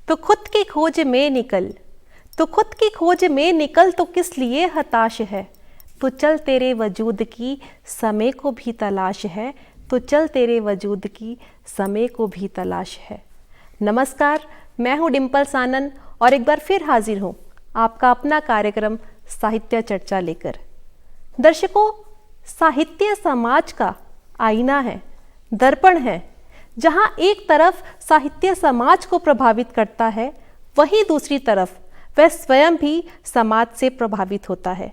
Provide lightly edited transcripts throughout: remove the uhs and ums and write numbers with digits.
तो खुद की खोज में निकल, तो खुद की खोज में निकल, तो किस लिए हताश है। तो चल तेरे वजूद की समय को भी तलाश है, तो चल तेरे वजूद की समय को भी तलाश है। नमस्कार, मैं हूँ डिम्पल आनंद और एक बार फिर हाजिर हूँ आपका अपना कार्यक्रम साहित्य चर्चा लेकर। दर्शकों, साहित्य समाज का आईना है, दर्पण है। जहाँ एक तरफ साहित्य समाज को प्रभावित करता है, वहीं दूसरी तरफ वह स्वयं भी समाज से प्रभावित होता है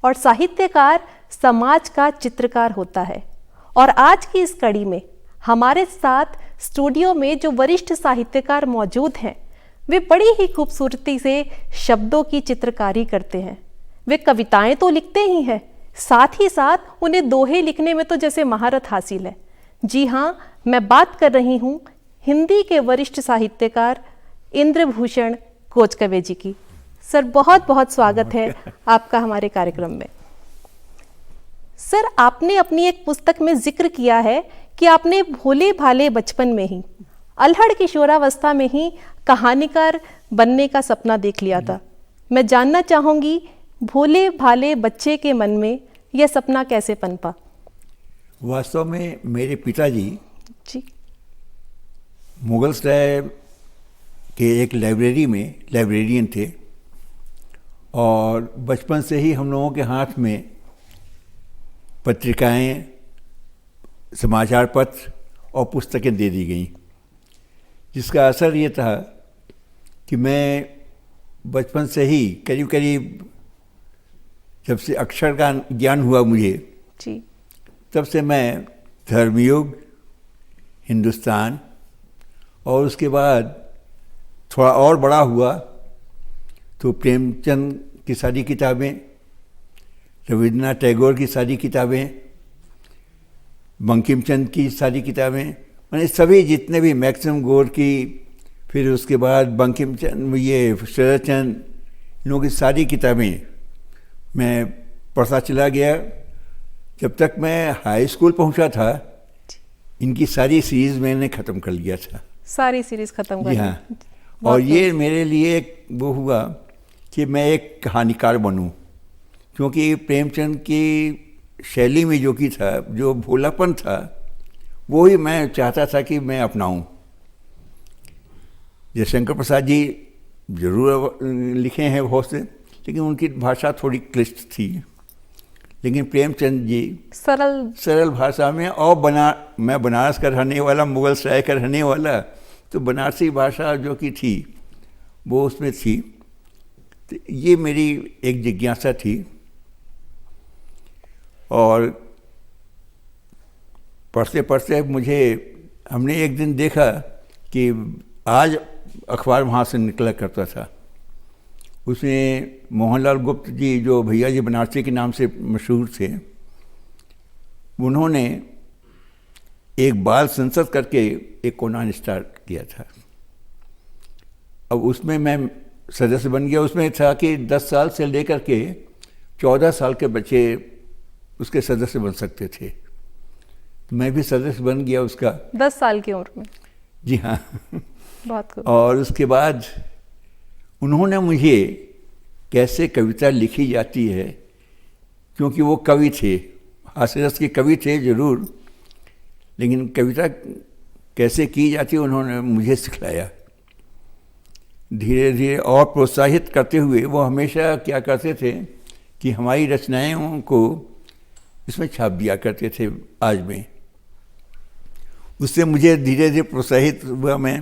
और साहित्यकार समाज का चित्रकार होता है। और आज की इस कड़ी में हमारे साथ स्टूडियो में जो वरिष्ठ साहित्यकार मौजूद हैं, वे बड़ी ही खूबसूरती से शब्दों की चित्रकारी करते हैं। वे कविताएं तो लिखते ही हैं, साथ ही साथ उन्हें दोहे लिखने में तो जैसे महारत हासिल है। जी हाँ, मैं बात कर रही हूँ हिंदी के वरिष्ठ साहित्यकार इंद्रभूषण कोचकवे जी की। सर, बहुत बहुत स्वागत है आपका हमारे कार्यक्रम में। सर, आपने अपनी एक पुस्तक में जिक्र किया है कि आपने भोले भाले बचपन में ही, अल्हड़ किशोरावस्था में ही कहानीकार बनने का सपना देख लिया था। मैं जानना चाहूँगी, भोले भाले बच्चे के मन में यह सपना कैसे पनपा? वास्तव में मेरे पिताजी जी मुगल सराय के एक लाइब्रेरी में लाइब्रेरियन थे और बचपन से ही हम लोगों के हाथ में पत्रिकाएं, समाचार पत्र और पुस्तकें दे दी गईं, जिसका असर ये था कि मैं बचपन से ही करीब करीब जब से अक्षर का ज्ञान हुआ मुझे, जी तब से मैं धर्मयुग, हिंदुस्तान और उसके बाद थोड़ा और बड़ा हुआ तो प्रेमचंद की सारी किताबें, रविंद्रनाथ टैगोर की सारी किताबें, बंकिम चंद्र की सारी किताबें, मैंने सभी जितने भी मैक्सिम गोर की, फिर उसके बाद बंकिम चंद्र, ये शरद चंद्र, इन लोगों की सारी किताबें मैं पढ़ता चला गया। जब तक मैं हाई स्कूल पहुंचा था, इनकी सारी सीरीज़ मैंने ख़त्म कर लिया था। सारी सीरीज खत्म कर जी हाँ। और ये मेरे लिए एक वो हुआ कि मैं एक कहानीकार बनूं, क्योंकि प्रेमचंद की शैली में जो की था, जो भोलापन था, वो ही मैं चाहता था कि मैं अपनाऊं। जयशंकर प्रसाद जी जरूर लिखे हैं बहुत से, लेकिन उनकी भाषा थोड़ी क्लिष्ट थी। लेकिन प्रेमचंद जी सरल भाषा में, और मैं बनारस का रहने वाला, मुगल सराय का रहने वाला, तो बनारसी भाषा जो कि थी वो उसमें थी। तो ये मेरी एक जिज्ञासा थी। और पढ़ते पढ़ते हमने एक दिन देखा कि आज अखबार वहाँ से निकला करता था, उसमें मोहनलाल गुप्त जी, जो भैया जी बनारसी के नाम से मशहूर थे, उन्होंने एक बाल संसद करके एक कोना स्टार्ट किया था। अब उसमें मैं सदस्य बन गया। उसमें था कि 10 साल से लेकर के 14 साल के बच्चे उसके सदस्य बन सकते थे। तो मैं भी सदस्य बन गया उसका, 10 साल की उम्र में। जी हाँ। बहुत खूब। और उसके बाद उन्होंने मुझे कैसे कविता लिखी जाती है, क्योंकि वो कवि थे, हास्यरस के कवि थे जरूर, लेकिन कविता कैसे की जाती है उन्होंने मुझे सिखाया। धीरे धीरे और प्रोत्साहित करते हुए वो हमेशा क्या करते थे कि हमारी रचनाओं को इसमें छाप दिया करते थे आज में। उससे मुझे धीरे धीरे प्रोत्साहित हुआ मैं।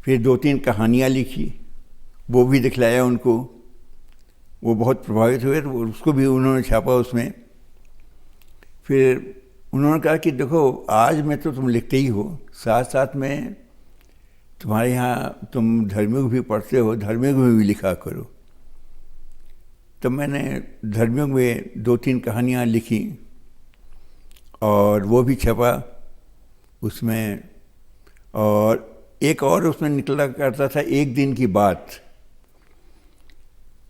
फिर 2-3 कहानियाँ लिखी, वो भी दिखलाया उनको, वो बहुत प्रभावित हुए, तो उसको भी उन्होंने छापा उसमें। फिर उन्होंने कहा कि देखो, आज में तो तुम लिखते ही हो, साथ साथ में तुम्हारे यहाँ तुम धर्मयुग भी पढ़ते हो, धर्मयुग में भी लिखा करो। तो मैंने धर्मयुग में 2-3 कहानियाँ लिखी और वो भी छपा उसमें। और एक और उसमें निकला करता था, एक दिन की बात।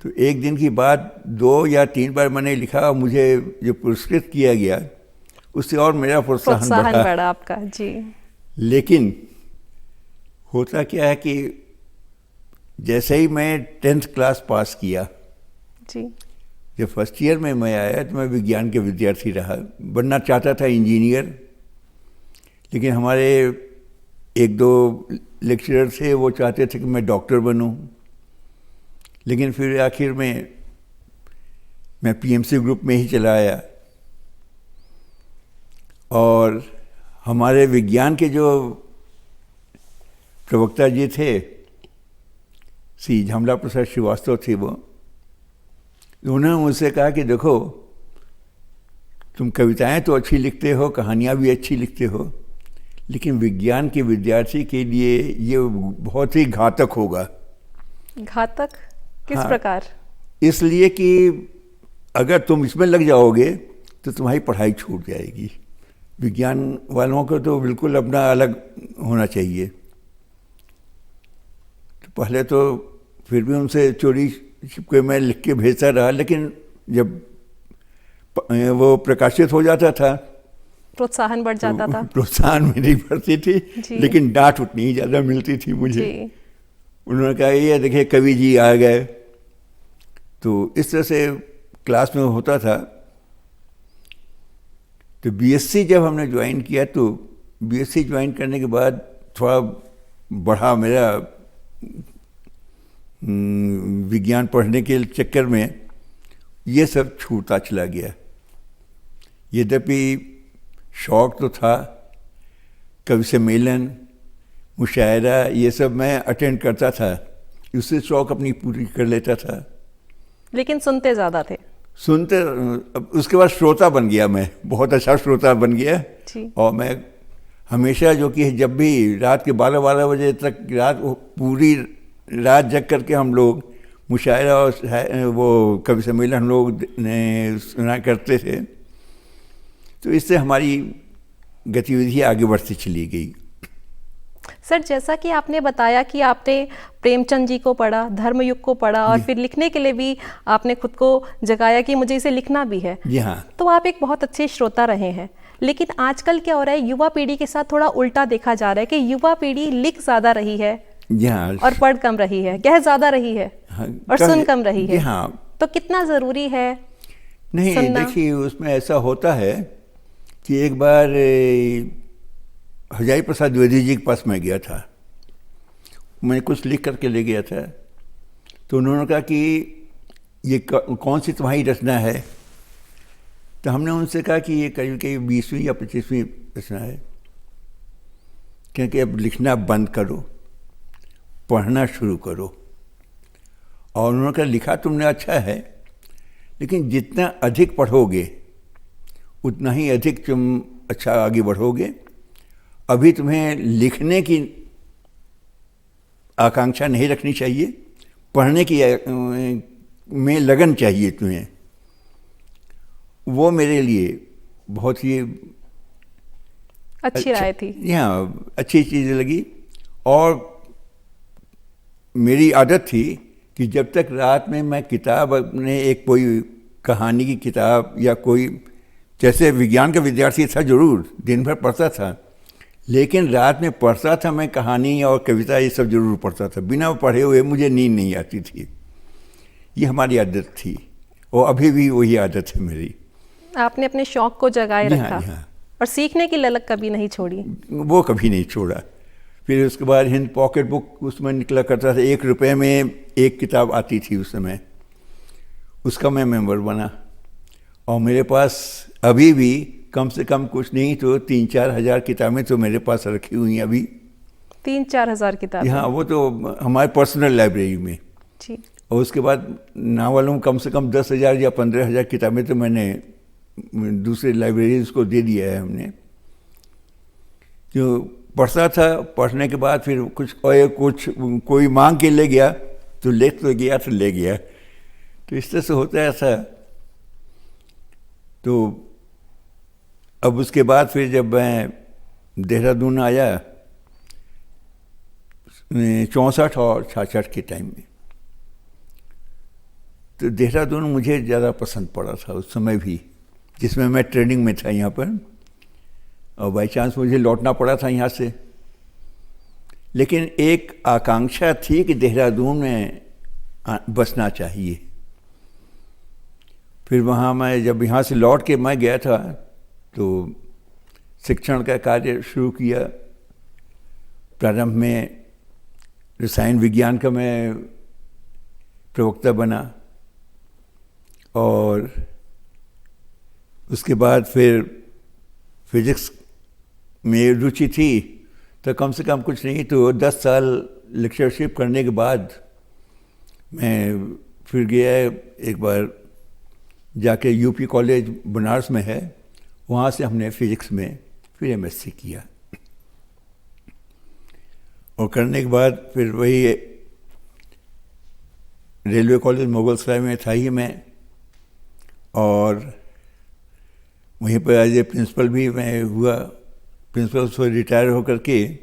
तो एक दिन की बात 2 या 3 बार मैंने लिखा और मुझे जो पुरस्कृत किया गया, उससे और मेरा प्रोत्साहन बढ़ा आपका। जी। लेकिन होता क्या है कि जैसे ही मैं 10th क्लास पास किया, जी। जब फर्स्ट ईयर में मैं आया तो मैं विज्ञान के विद्यार्थी रहा। बनना चाहता था इंजीनियर, लेकिन हमारे एक दो लेक्चरर थे, वो चाहते थे कि मैं डॉक्टर बनूं। लेकिन फिर आखिर में मैं पीएमसी ग्रुप में ही चला आया। और हमारे विज्ञान के जो प्रवक्ता जी थे, श्री झमला प्रसाद श्रीवास्तव थे, वो उन्होंने मुझसे कहा कि देखो, तुम कविताएं तो अच्छी लिखते हो, कहानियां भी अच्छी लिखते हो, लेकिन विज्ञान के विद्यार्थी के लिए ये बहुत ही घातक होगा। घातक किस हाँ, प्रकार? इसलिए कि अगर तुम इसमें लग जाओगे तो तुम्हारी पढ़ाई छूट जाएगी। विज्ञान वालों को तो बिल्कुल अपना अलग होना चाहिए। तो पहले तो फिर भी उनसे चोरी छिपके मैं लिख के भेजता रहा, लेकिन जब वो प्रकाशित हो जाता था, प्रोत्साहन बढ़ जाता था। प्रोत्साहन मेरी बढ़ती थी, लेकिन डांट उतनी ही ज़्यादा मिलती थी मुझे। जी। उन्होंने कहा, ये देखिए कवि जी आ गए। तो इस तरह से क्लास में होता था। तो बीएससी जब हमने ज्वाइन किया, तो बीएससी ज्वाइन करने के बाद थोड़ा बढ़ा मेरा विज्ञान पढ़ने के चक्कर में ये सब छूटता चला गया। यद्यपि शौक तो था, कवि सम्मेलन, मुशायरा, ये सब मैं अटेंड करता था, उससे शौक अपनी पूरी कर लेता था। लेकिन सुनते ज़्यादा थे। सुनते, उसके बाद श्रोता बन गया मैं, बहुत अच्छा श्रोता बन गया। जी। और मैं हमेशा, जो कि जब भी रात के 12 बजे तक, पूरी रात जग करके हम लोग मुशायरा और वो कवि सम्मेलन हम लोग सुना करते थे। तो इससे हमारी गतिविधि आगे बढ़ती चली गई। सर, जैसा कि आपने बताया कि आपने प्रेमचंद जी को पढ़ा, धर्मयुग को पढ़ा, और फिर लिखने के लिए भी आपने खुद को जगाया कि मुझे इसे लिखना भी है। जी हाँ। तो आप एक बहुत अच्छे श्रोता रहे हैं। लेकिन आजकल क्या हो रहा है, युवा पीढ़ी के साथ थोड़ा उल्टा देखा जा रहा है कि युवा पीढ़ी लिख ज़्यादा रही है, जी हाँ, और पढ़ कम रही है, कह ज़्यादा रही है, हाँ, और सुन कम रही है। हाँ। तो कितना ज़रूरी है नहीं, सुनना? देखिए, उसमें ऐसा होता है कि एक बार हजारी प्रसाद द्विवेदी जी के पास मैं गया था। मैं कुछ लिख करके ले गया था। तो उन्होंने कहा कि ये कौन सी तुम्हारी रचना है? तो हमने उनसे कहा कि ये करीब 20वीं या 25वीं रचना है। क्योंकि अब लिखना बंद करो, पढ़ना शुरू करो। और उन्होंने कहा, लिखा तुमने अच्छा है, लेकिन जितना अधिक पढ़ोगे उतना ही अधिक तुम अच्छा आगे बढ़ोगे। अभी तुम्हें लिखने की आकांक्षा नहीं रखनी चाहिए, पढ़ने की में लगन चाहिए तुम्हें। वो मेरे लिए बहुत ही अच्छी राय थी। हाँ, अच्छी चीज़ लगी। और मेरी आदत थी कि जब तक रात में मैं किताब, अपने एक कोई कहानी की किताब या कोई, जैसे विज्ञान का विद्यार्थी था, जरूर दिन भर पढ़ता था, लेकिन रात में पढ़ता था मैं कहानी और कविता, ये सब जरूर पढ़ता था। बिना पढ़े हुए मुझे नींद नहीं आती थी। ये हमारी आदत थी, और अभी भी वही आदत है मेरी। आपने अपने शौक को जगाए रखा। हाँ। और सीखने की ललक कभी नहीं छोड़ी। वो कभी नहीं छोड़ा। फिर उसके बाद हिंद पॉकेट बुक उसमें निकला करता था, 1 रुपये में एक किताब आती थी उस समय, उसका मैं मेंबर बना। और मेरे पास अभी भी कम से कम कुछ नहीं तो 3-4 हज़ार किताबें तो मेरे पास रखी हुई हैं अभी। 3-4 हज़ार किताबें? हाँ, वो तो हमारे पर्सनल लाइब्रेरी में। जी। और उसके बाद नावलों कम से कम 10,000 या 15,000 किताबें तो मैंने दूसरे लाइब्रेरीज को दे दिया है हमने। जो पढ़ता था, पढ़ने के बाद फिर कुछ कोई मांग के ले गया तो ले गया। तो इस तरह से होता है ऐसा। तो अब उसके बाद फिर जब मैं देहरादून आया 64 और 66 के टाइम में, तो देहरादून मुझे ज़्यादा पसंद पड़ा था उस समय भी, जिसमें मैं ट्रेनिंग में था यहाँ पर, और बाई चांस मुझे लौटना पड़ा था यहाँ से। लेकिन एक आकांक्षा थी कि देहरादून में बसना चाहिए। फिर वहाँ मैं जब यहाँ से लौट के मैं गया था तो शिक्षण का कार्य शुरू किया। प्रारंभ में रसायन विज्ञान का मैं प्रवक्ता बना और उसके बाद फिर फिजिक्स में रुचि थी, तो कम से कम कुछ नहीं तो 10 साल लेक्चरशिप करने के बाद मैं फिर गया एक बार जाके यूपी कॉलेज बनारस में है, वहाँ से हमने फिजिक्स में फिर एमएससी किया और करने के बाद फिर वही रेलवे कॉलेज मुगलसराय में था ही मैं, और वहीं पर एज ए प्रिंसिपल भी मैं हुआ। प्रिंसिपल से रिटायर होकर के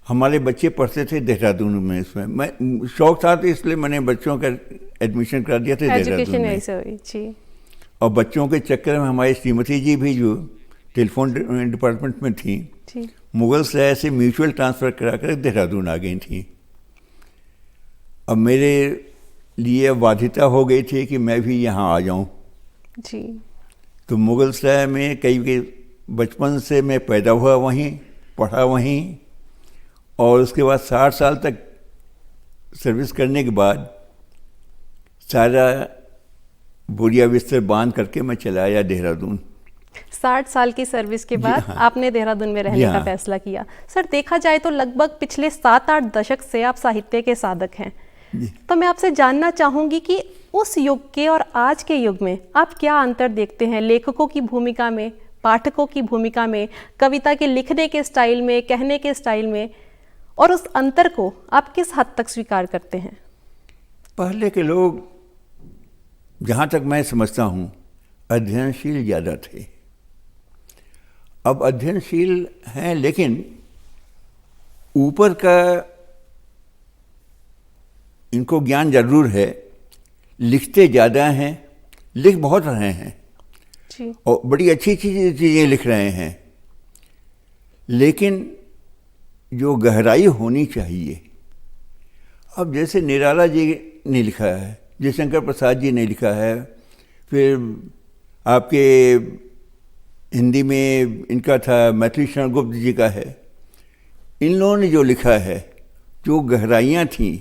हमारे बच्चे पढ़ते थे देहरादून में, इसमें मैं शौक था तो इसलिए मैंने बच्चों का एडमिशन करा दिया था देहरादून में। ऐसे हुई जी। और बच्चों के चक्कर में हमारी श्रीमती जी भी जो टेलीफोन डिपार्टमेंट में थी, मुगलसराय से म्यूचुअल ट्रांसफ़र करा कर देहरादून आ गई थी। अब मेरे लिए बाध्यता हो गई थी कि मैं भी यहाँ आ जाऊँ जी। तो मुगलसराय में कई बचपन से मैं पैदा हुआ वहीं, पढ़ा वहीं, और उसके बाद 60 साल तक सर्विस करने के बाद सारा बोरिया बिस्तर बांध करके मैं चला आया देहरादून। 60 साल की सर्विस के बाद हाँ। आपने देहरादून में रहने का फैसला किया। सर देखा जाए तो लगभग पिछले 7-8 दशक से आप साहित्य के साधक हैं, तो मैं आपसे जानना चाहूँगी कि उस युग के और आज के युग में आप क्या अंतर देखते हैं, लेखकों की भूमिका में, पाठकों की भूमिका में, कविता के लिखने के स्टाइल में, कहने के स्टाइल में, और उस अंतर को आप किस हद तक स्वीकार करते हैं? पहले के लोग जहाँ तक मैं समझता हूँ अध्ययनशील ज़्यादा थे। अब अध्ययनशील हैं लेकिन ऊपर का इनको ज्ञान जरूर है, लिखते ज़्यादा हैं, लिख बहुत रहे हैं जी। और बड़ी अच्छी चीज़ें लिख रहे हैं, लेकिन जो गहराई होनी चाहिए, अब जैसे निराला जी ने लिखा है, जयशंकर प्रसाद जी ने लिखा है, फिर आपके हिंदी में इनका था मैथिली शरण गुप्त जी का है, इन लोगों ने जो लिखा है, जो गहराइयाँ थीं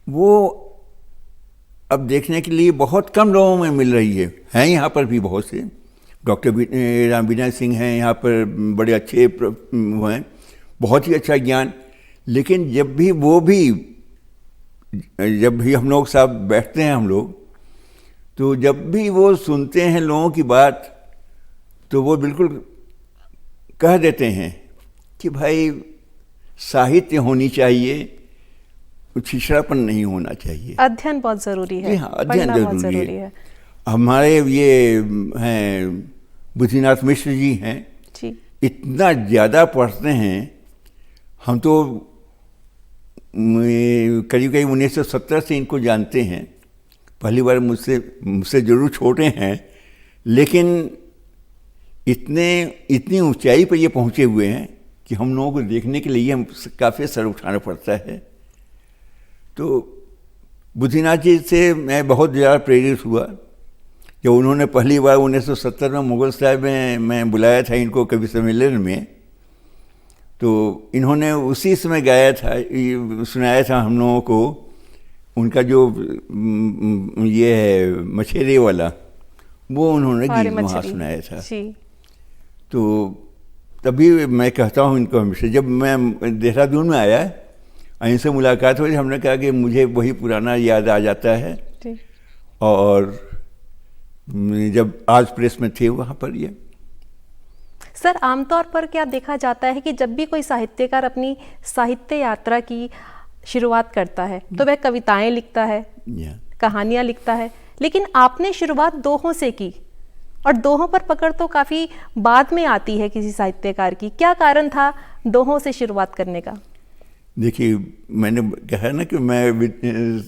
वो अब देखने के लिए बहुत कम लोगों में मिल रही है। हैं यहाँ पर भी बहुत से, डॉक्टर राम विनय सिंह हैं यहाँ पर, बड़े अच्छे हैं, बहुत ही अच्छा ज्ञान, लेकिन जब भी हम लोग साथ बैठते हैं हम लोग, तो जब भी वो सुनते हैं लोगों की बात तो वो बिल्कुल कह देते हैं कि भाई साहित्य होनी चाहिए, छिछड़ापन नहीं होना चाहिए, अध्ययन बहुत ज़रूरी है। हाँ, अध्ययन ज़रूरी है। हमारे ये हैं बुद्धिनाथ मिश्र जी हैं जी, इतना ज़्यादा पढ़ते हैं, हम तो करीब 1970 से इनको जानते हैं, पहली बार मुझसे ज़रूर छोटे हैं, लेकिन इतनी ऊंचाई पर ये पहुँचे हुए हैं कि हम लोगों को देखने के लिए हम काफ़ी सर उठाना पड़ता है। तो बुद्धिनाथ जी से मैं बहुत ज़्यादा प्रेरित हुआ। जब उन्होंने पहली बार 1970 में मुगलसराय में मैं बुलाया था इनको कवि सम्मेलन में, तो इन्होंने उसी समय गाया था, सुनाया था हम लोगों को उनका जो ये है मछेरे वाला, वो उन्होंने गीत वहाँ सुनाया था। तो तभी मैं कहता हूँ इनको हमेशा, जब मैं देहरादून में आया इनसे मुलाकात हुई, हमने कहा कि मुझे वही पुराना याद आ जाता है। और जब आज प्रेस में थे वहाँ पर ये सर, आमतौर पर क्या देखा जाता है कि जब भी कोई साहित्यकार अपनी साहित्य यात्रा की शुरुआत करता है तो वह कविताएं लिखता है, कहानियां लिखता है, लेकिन आपने शुरुआत दोहों से की, और दोहों पर पकड़ तो काफ़ी बाद में आती है किसी साहित्यकार की। क्या कारण था दोहों से शुरुआत करने का? देखिए, मैंने कहा ना कि मैं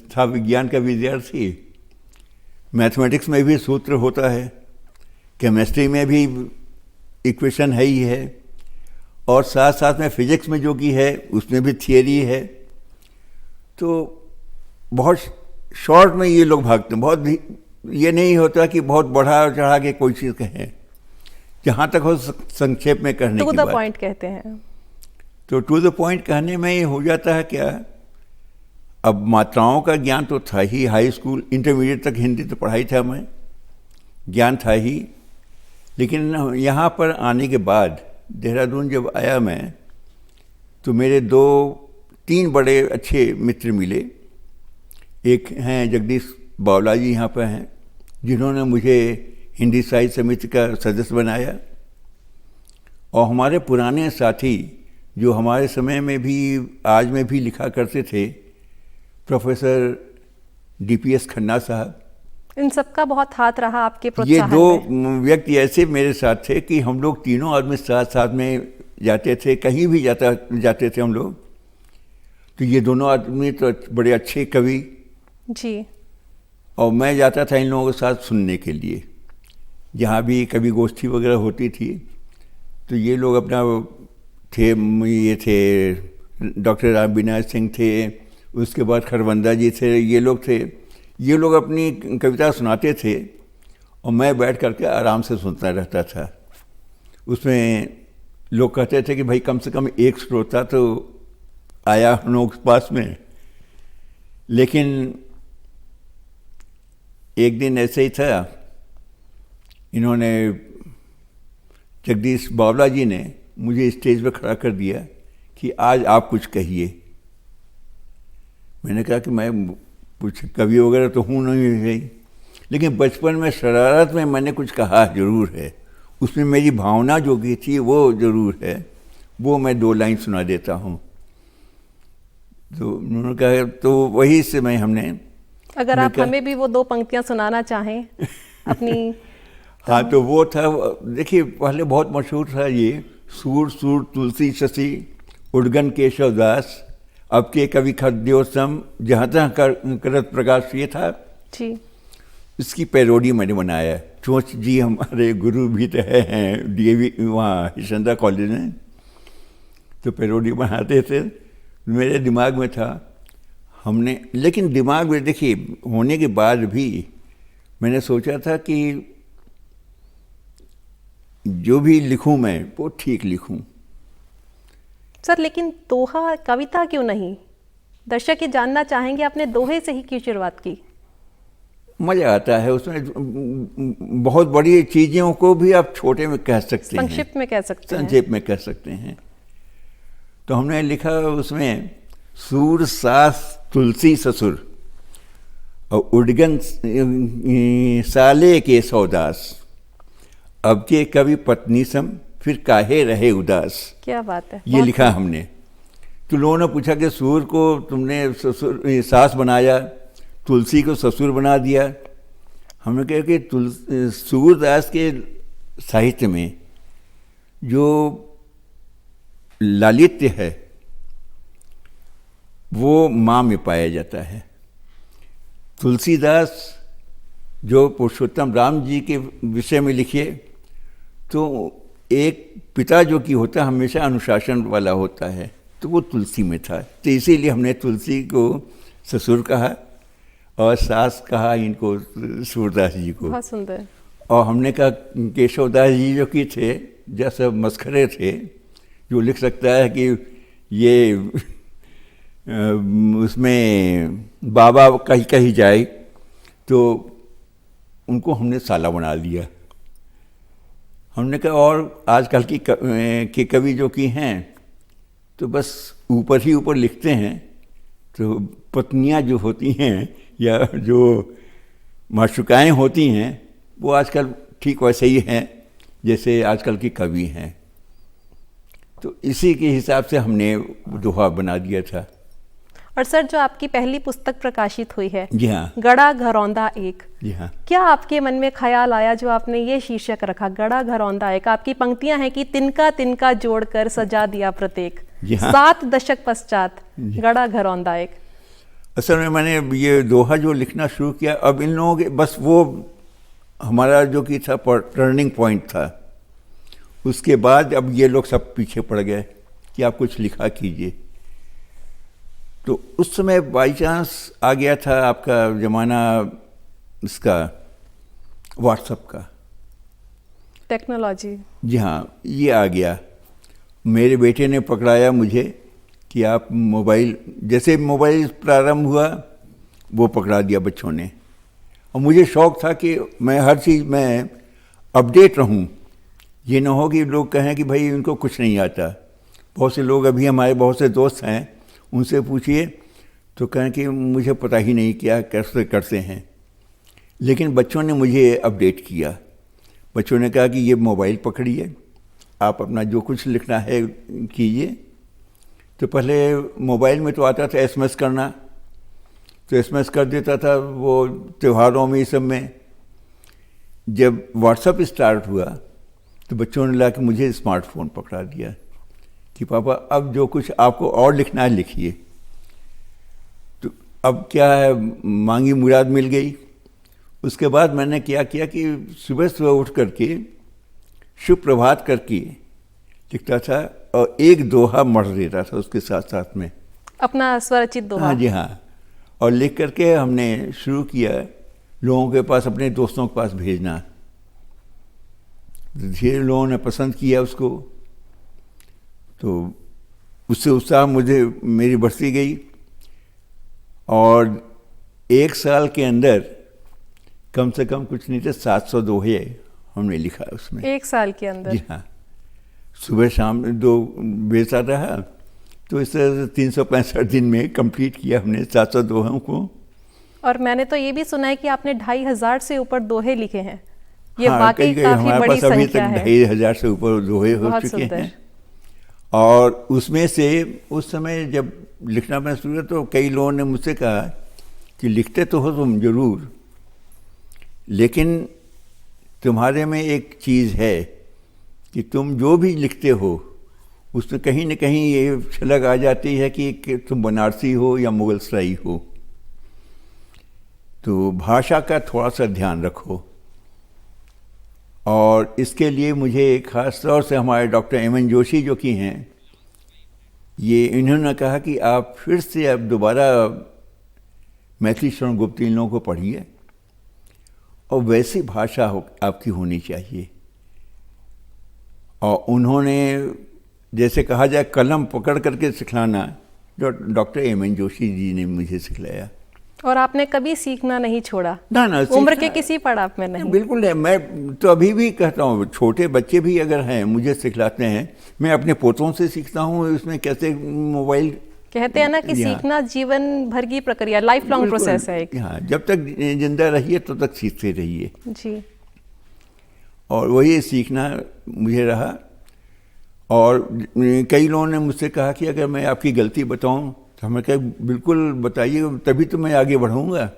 था विज्ञान का विद्यार्थी, मैथमेटिक्स में भी सूत्र होता है, केमिस्ट्री में भी इक्वेशन है ही है, और साथ साथ में फिजिक्स में जो की है उसमें भी थियरी है। तो बहुत शॉर्ट में ये लोग भागते हैं, बहुत ये नहीं होता कि बहुत बढ़ा चढ़ा के कोई चीज़ कहें, जहाँ तक हो संक्षेप में कहने टू की द बात। पॉइंट कहते हैं। तो टू द पॉइंट कहने में ये हो जाता है क्या, अब मात्राओं का ज्ञान तो था ही, हाई स्कूल इंटरमीडिएट तक हिंदी तो पढ़ाई था, मैं ज्ञान था ही। लेकिन यहाँ पर आने के बाद देहरादून जब आया मैं, तो मेरे 2-3 बड़े अच्छे मित्र मिले। एक हैं जगदीश बावला जी, यहाँ पर हैं, जिन्होंने मुझे हिंदी साहित्य समिति का सदस्य बनाया। और हमारे पुराने साथी जो हमारे समय में भी आज में भी लिखा करते थे, प्रोफेसर DPS खन्ना साहब, इन सबका बहुत हाथ रहा आपके ये प्रोत्साहन 2 में। व्यक्ति ऐसे मेरे साथ थे कि हम लोग तीनों आदमी साथ साथ में जाते थे, कहीं भी जाते थे हम लोग। तो ये दोनों आदमी तो बड़े अच्छे कवि, जी। और मैं जाता था इन लोगों के साथ सुनने के लिए, जहाँ भी कवि गोष्ठी वगैरह होती थी। तो ये लोग अपना थे, ये थे डॉक्टर राम विनायक सिंह थे, उसके बाद खरबंदा जी थे, ये लोग थे। ये लोग अपनी कविता सुनाते थे और मैं बैठ करके आराम से सुनता रहता था। उसमें लोग कहते थे कि भाई कम से कम एक श्रोता तो आया हम लोग के पास में। लेकिन एक दिन ऐसे ही था, इन्होंने जगदीश बावला जी ने मुझे स्टेज पर खड़ा कर दिया कि आज आप कुछ कहिए। मैंने कहा कि मैं कुछ कवि वगैरह तो हूँ नहीं है, लेकिन बचपन में शरारत में मैंने कुछ कहा जरूर है, उसमें मेरी भावना जो की थी वो जरूर है, वो मैं 2 लाइन सुना देता हूँ। तो उन्होंने कहा, तो वही से हमने अगर आप हमें भी वो 2 पंक्तियां सुनाना चाहें अपनी। हाँ, तो वो था, देखिए पहले बहुत मशहूर था ये, सूर सूर तुलसी शशि उड़गन केशव दास, अब के कवि खद्योसम जहाँ तहाँ करत प्रकाश, ये था जी। इसकी पैरोडी मैंने बनाया। चोंच जी हमारे गुरु भी तो हैं DAV वहाँ हिशंदा कॉलेज में, तो पैरोडी बनाते थे। मेरे दिमाग में था, हमने, लेकिन दिमाग में देखिए होने के बाद भी मैंने सोचा था कि जो भी लिखूं मैं वो ठीक लिखूं। सर, लेकिन दोहा कविता क्यों नहीं? दर्शक ये जानना चाहेंगे, आपने दोहे से ही क्यों शुरुआत की? मज़ा आता है उसमें, बहुत बड़ी चीज़ों को भी आप छोटे में कह सकते हैं, संक्षिप्त में कह सकते हैं, संक्षेप में कह सकते हैं। तो हमने लिखा उसमें, सूर सास तुलसी ससुर और उड़गन साले के सौदास, अब के कवि पत्नी सम फिर काहे रहे उदास। क्या बात है, ये लिखा हमने। तो लोगों ने पूछा कि सूर को तुमने ससुर सास बनाया, तुलसी को ससुर बना दिया। हमने कहा कि सूरदास के साहित्य में जो लालित्य है वो माँ में पाया जाता है। तुलसीदास जो पुरुषोत्तम राम जी के विषय में लिखे, तो एक पिता जो कि होता है हमेशा अनुशासन वाला होता है, तो वो तुलसी में था। तो इसीलिए हमने तुलसी को ससुर कहा और सास कहा इनको सूरदास जी को। बहुत सुंदर। और हमने कहा केशवदास जी जो कि थे, जैसे मस्खरे थे, जो लिख सकता है कि ये उसमें बाबा कहीं कहीं जाए, तो उनको हमने साला बना लिया। हमने कहा और आजकल की कवि जो कि हैं तो बस ऊपर ही ऊपर लिखते हैं, तो पत्नियां जो होती हैं या जो माशुकाएँ होती हैं वो आजकल ठीक वैसे ही हैं जैसे आजकल की कवि हैं। तो इसी के हिसाब से हमने दोहा बना दिया था। और सर, जो आपकी पहली पुस्तक प्रकाशित हुई है, जी हाँ, गड़ा घरौंदा एक, जी हाँ, क्या आपके मन में ख्याल आया जो आपने ये शीर्षक रखा, गड़ा घरौंदा एक? आपकी पंक्तियां हैं कि तिनका तिनका जोड़कर सजा दिया प्रत्येक, जी हाँ। 7 दशक पश्चात गड़ा घरौंदा एक। असल में मैंने ये दोहा जो लिखना शुरू किया, अब इन लोगों के बस वो हमारा जो कि था टर्निंग पॉइंट था, उसके बाद अब ये लोग सब पीछे पड़ गए कि आप कुछ लिखा कीजिए। तो उस समय बाई चांस आ गया था आपका ज़माना इसका व्हाट्सएप का, टेक्नोलॉजी। जी हाँ, ये आ गया। मेरे बेटे ने पकड़ाया मुझे कि आप मोबाइल, जैसे मोबाइल प्रारंभ हुआ वो पकड़ा दिया बच्चों ने, और मुझे शौक़ था कि मैं हर चीज़ में अपडेट रहूं। ये ना हो कि लोग कहें कि भाई इनको कुछ नहीं आता। बहुत से लोग, अभी हमारे बहुत से दोस्त हैं, उनसे पूछिए तो कहें कि मुझे पता ही नहीं क्या कैसे करते हैं। लेकिन बच्चों ने मुझे अपडेट किया। बच्चों ने कहा कि ये मोबाइल पकड़िए, आप अपना जो कुछ लिखना है कीजिए। तो पहले मोबाइल में तो आता था एसएमएस करना, तो एसएमएस कर देता था वो त्योहारों में, इस सब में। जब व्हाट्सएप स्टार्ट हुआ तो बच्चों ने ला के मुझे स्मार्टफोन पकड़ा दिया कि पापा अब जो कुछ आपको और लिखना है लिखिए। तो अब क्या है, मांगी मुराद मिल गई। उसके बाद मैंने क्या किया कि सुबह सुबह उठ करके शुभ प्रभात करके लिखता था, और एक दोहा मढ़ देता था उसके साथ साथ में, अपना स्वरचित दोहा। हाँ जी हाँ। और लिख करके हमने शुरू किया लोगों के पास, अपने दोस्तों के पास भेजना। धीरे लोगों ने पसंद किया उसको, तो उससे उत्साह मुझे मेरी बढ़ती गई। और एक साल के अंदर कम से कम कुछ नहीं थे 700 दोहे हमने लिखा उसमें। एक साल के अंदर? जी हाँ, सुबह शाम 2 बेचता रहा, तो इस तरह से 365 दिन में कंप्लीट किया हमने 700 दोहों को। और मैंने तो ये भी सुना है कि आपने 2500 से ऊपर दोहे लिखे हैं। ये हाँ, वाकई काफी हमारे बड़ी पास अभी संख्या तक है। 2500 से ऊपर दोहे हो बहुत चुके सुंदर। हैं। और उसमें से उस समय जब लिखना मैं शुरू किया तो कई लोगों ने मुझसे कहा कि लिखते तो हो तुम जरूर, लेकिन तुम्हारे में एक चीज़ है कि तुम जो भी लिखते हो उसमें कहीं न कहीं ये छलक आ जाती है कि तुम बनारसी हो या मुगल सराई हो। तो भाषा का थोड़ा सा ध्यान रखो। और इसके लिए मुझे खास तौर से हमारे डॉक्टर एमएन जोशी जो कि हैं, ये इन्होंने कहा कि आप फिर से अब दोबारा मैथिली शरण गुप्त इन लोगों को पढ़िए, और वैसी भाषा आपकी होनी चाहिए। और उन्होंने जैसे कहा जाए कलम पकड़ करके सिखलाना, जो डॉक्टर एमएन जोशी जी ने मुझे सिखलाया। और आपने कभी सीखना नहीं छोड़ा? ना ना, उम्र के किसी पड़ाव में नहीं? बिल्कुल नहीं। मैं तो अभी भी कहता हूँ, छोटे बच्चे भी अगर हैं मुझे सिखलाते हैं, मैं अपने पोतों से सीखता हूँ। उसमें कैसे मोबाइल, कहते हैं ना कि सीखना जीवन भर की प्रक्रिया, लाइफ लॉन्ग प्रोसेस है एक। हाँ, जब तक जिंदा रहिए तब तक सीखते रहिए जी। और वही सीखना मुझे रहा। और कई लोगों ने मुझसे कहा कि अगर मैं आपकी गलती बताऊं तो हमें कहा बिल्कुल बताइए, तभी तो मैं आगे बढ़ूंगा।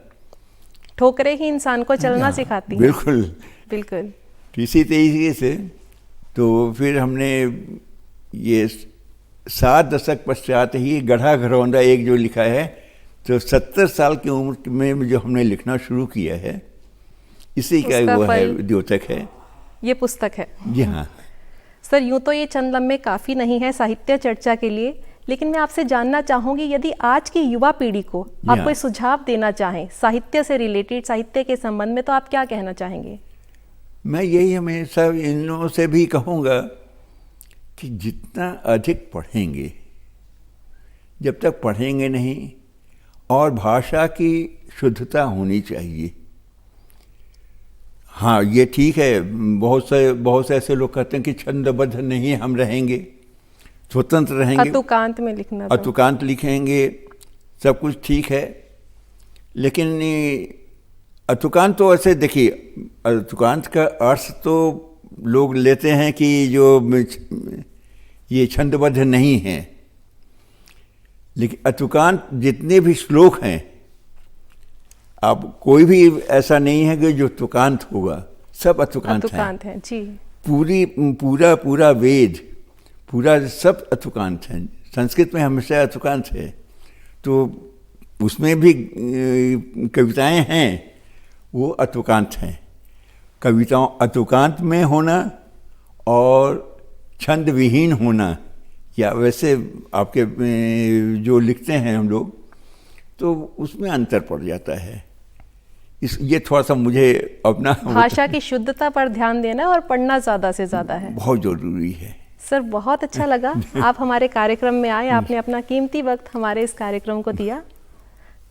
ठोकरें ही इंसान को चलना सिखाती हैं। बिल्कुल बिल्कुल। इसी तरीके से तो फिर हमने ये 7 दशक पश्चात ही गढ़ा घरौंदा एक जो लिखा है, तो 70 साल की उम्र में जो हमने लिखना शुरू किया है, इसी का वो है, द्योतक है, ये पुस्तक है। जी हाँ सर, यूँ तो ये चंद लम्हे काफ़ी नहीं है साहित्य चर्चा के लिए, लेकिन मैं आपसे जानना चाहूँगी यदि आज की युवा पीढ़ी को आप कोई सुझाव देना चाहें साहित्य से रिलेटेड, साहित्य के संबंध में, तो आप क्या कहना चाहेंगे? मैं यही हमेशा इन लोगों से भी कहूँगा कि जितना अधिक पढ़ेंगे, जब तक पढ़ेंगे नहीं, और भाषा की शुद्धता होनी चाहिए। हाँ, ये ठीक है, बहुत से ऐसे लोग कहते हैं कि छंदबद्ध नहीं हम रहेंगे, स्वतंत्र रहेंगे, अतुकांत में लिखना, अतुकांत लिखेंगे, सब कुछ ठीक है। लेकिन अतुकांत तो ऐसे देखिए, अतुकांत का अर्थ तो लोग लेते हैं कि जो ये छंदबद्ध नहीं है, लेकिन अतुकांत जितने भी श्लोक हैं, अब कोई भी ऐसा नहीं है कि जो तुकांत होगा, सब अतुकांत हैं। जी। पूरा वेद, पूरा सब अतुकांत हैं। संस्कृत में हमेशा अतुकांत है, तो उसमें भी कविताएं हैं, वो अतुकांत हैं। कविताओं अतुकांत में होना और छंद विहीन होना, या वैसे आपके जो लिखते हैं हम लोग, तो उसमें अंतर पड़ जाता है। ये थोड़ा सा मुझे अपना भाषा की शुद्धता पर ध्यान देना और पढ़ना ज़्यादा से ज़्यादा है, बहुत ज़रूरी है। सर बहुत अच्छा लगा आप हमारे कार्यक्रम में आए, आपने अपना कीमती वक्त हमारे इस कार्यक्रम को दिया।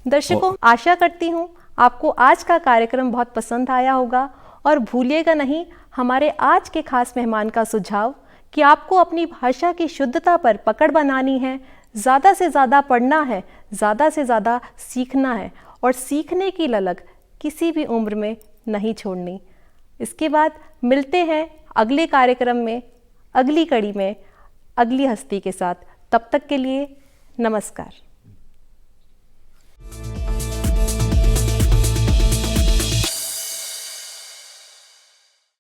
दर्शकों, आशा करती हूँ आपको आज का कार्यक्रम बहुत पसंद आया होगा, और भूलिएगा नहीं हमारे आज के खास मेहमान का सुझाव कि आपको अपनी भाषा की शुद्धता पर पकड़ बनानी है, ज़्यादा से ज़्यादा पढ़ना है, ज़्यादा से ज़्यादा सीखना है, और सीखने की ललक किसी भी उम्र में नहीं छोड़नी। इसके बाद मिलते हैं अगले कार्यक्रम में, अगली कड़ी में, अगली हस्ती के साथ। तब तक के लिए नमस्कार।